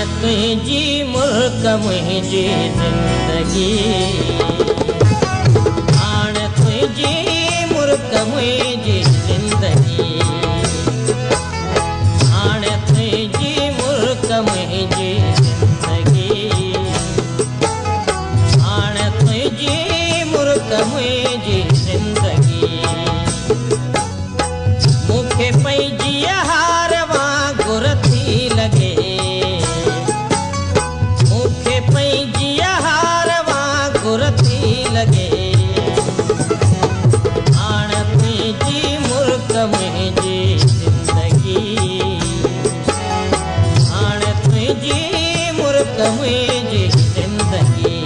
तुझी मुल्क मुझी जिंदगी, आण तुझी मुल्क मुझी जिंदगी, आण तुझी मुल्क मुझी जिंदगी, आण तुझी मुल्क मुझी जिंदगी। मुखे पैजी हार वांगुर थी लगे, मुखे पैजी हार वांगुर थी लगे, आण तुझी मुल्क मुझी जिंदगी, आण तुझी मुल्क मुझी जिंदगी।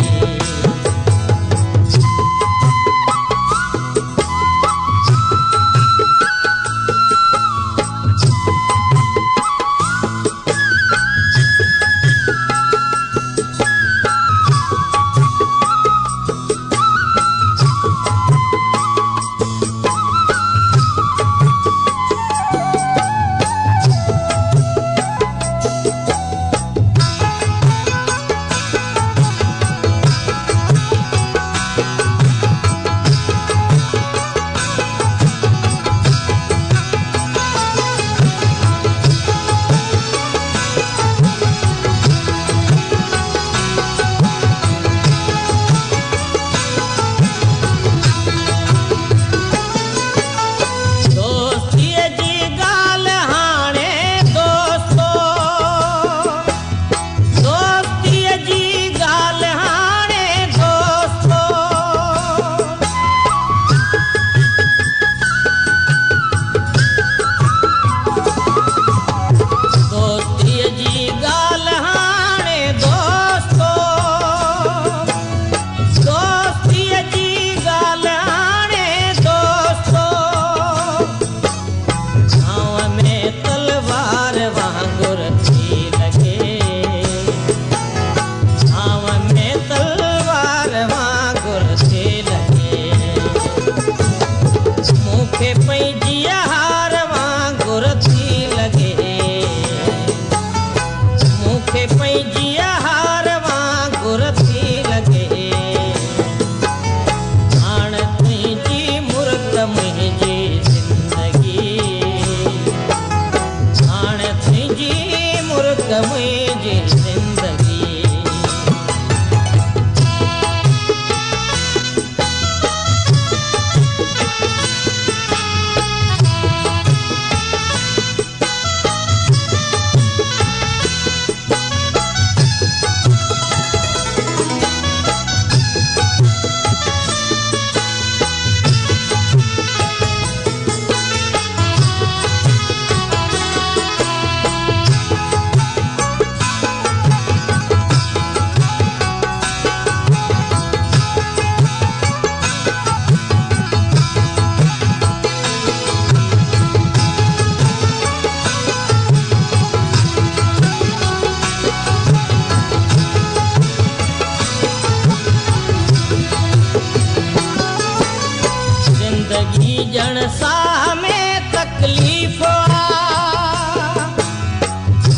जण साह में तकलीफ आ,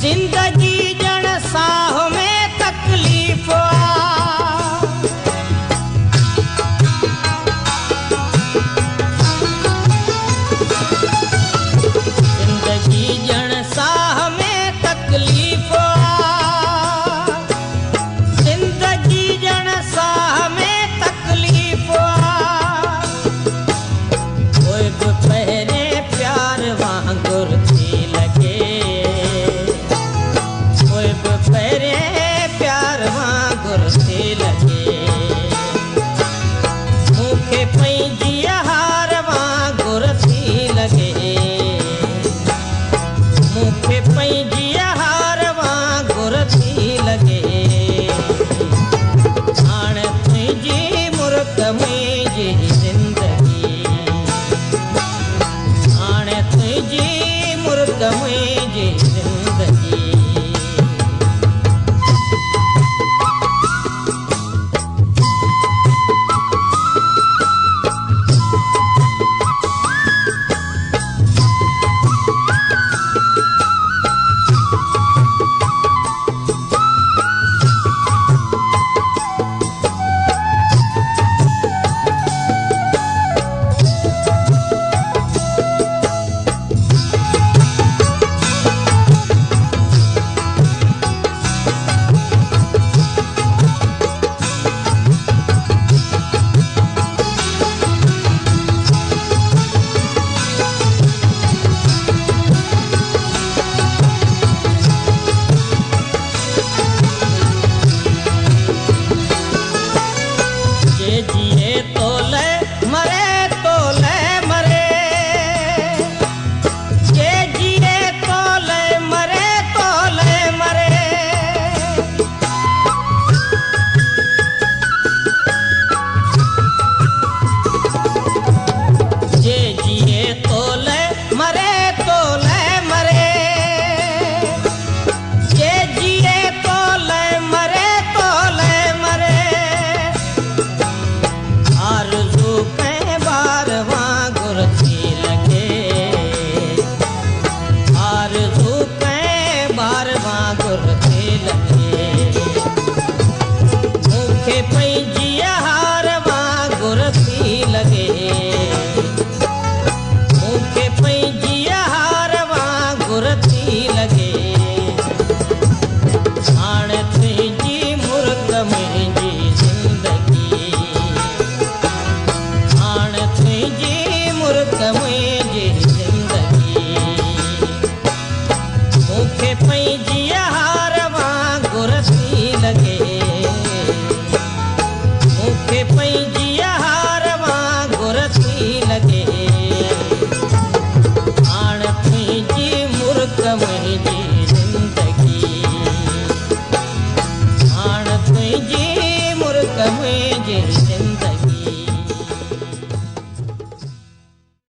जिंदगी जण साह में तकलीफ आ, जिंदगी जण साह में तकलीफ आ, जिंदगी जण साह में तकलीफ आ। पहरे प्यार वांगुर थी लगे, कोई पहरे प्यार वांगुर थी लगे, मुखे पैजी हार वांगुर थी लगे, मुखे पैजी हार वांगुर थी लगे, आण तुझी मुल्क मुझी जिंदगी, तुझी मुल्क मुझी जिंदगी। मूंखे पंहिंजी